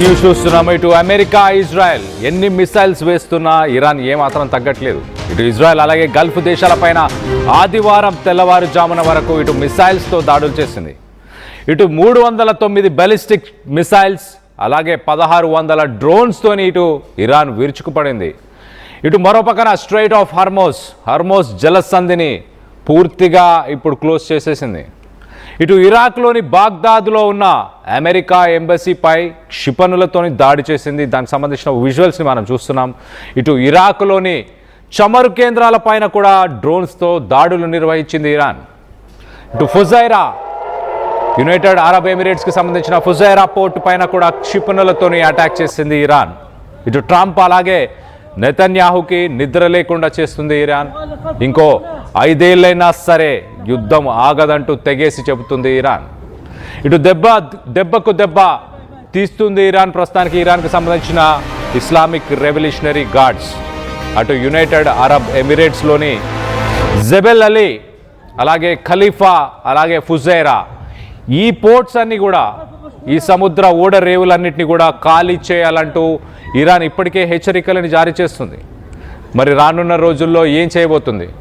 News చూస్తున్నాము. ఇటు America Israel ఎన్ని మిసైల్స్ వేస్తున్నా ఇరాన్ ఏమాత్రం తగ్గట్లేదు. ఇటు ఇజ్రాయెల్ అలాగే గల్ఫ్ దేశాలపైన ఆదివారం తెల్లవారుజామున వరకు ఇటు మిసైల్స్తో దాడులు చేసింది. ఇటు 309 బాలిస్టిక్ మిసైల్స్ అలాగే 1600 డ్రోన్స్తోని ఇటు ఇరాన్ విరుచుకుపడింది. ఇటు మరోపక్కన స్ట్రైట్ ఆఫ్ హర్మోస్ జలసంధిని పూర్తిగా ఇప్పుడు క్లోజ్ చేసేసింది. ఇటు ఇరాక్లోని బాగ్దాద్లో ఉన్న అమెరికా ఎంబసీపై క్షిపణులతోని దాడి చేసింది. దానికి సంబంధించిన విజువల్స్ని మనం చూస్తున్నాం. ఇటు ఇరాక్లోని చమురు కేంద్రాలపైన కూడా డ్రోన్స్తో దాడులు నిర్వహించింది ఇరాన్. ఇటు ఫుజైరా యునైటెడ్ అరబ్ ఎమిరేట్స్కి సంబంధించిన ఫుజైరా పోర్ట్ పైన కూడా క్షిపణులతోని అటాక్ చేసింది ఇరాన్. ఇటు ట్రంప్ అలాగే నెతన్యాహుకి నిద్ర లేకుండా చేస్తుంది ఇరాన్. ఇంకో 5 ఏళ్ళైనా సరే యుద్ధం ఆగదంటూ తెగేసి చెబుతుంది ఇరాన్. ఇటు దెబ్బకు దెబ్బ తీస్తుంది ఇరాన్. ప్రస్తుతానికి ఇరాన్కి సంబంధించిన ఇస్లామిక్ రెవల్యూషనరీ గార్డ్స్, అటు యునైటెడ్ అరబ్ ఎమిరేట్స్లోని జెబెల్ అలీ అలాగే ఖలీఫా అలాగే ఫుజైరా ఈ పోర్ట్స్ అన్నీ కూడా ఈ సముద్ర ఓడరేవులన్నింటినీ కూడా ఖాళీ చేయాలంటూ ఇరాన్ ఇప్పటికే హెచ్చరికలను జారీ చేస్తుంది. మరి రానున్న రోజుల్లో ఏం చేయబోతుంది?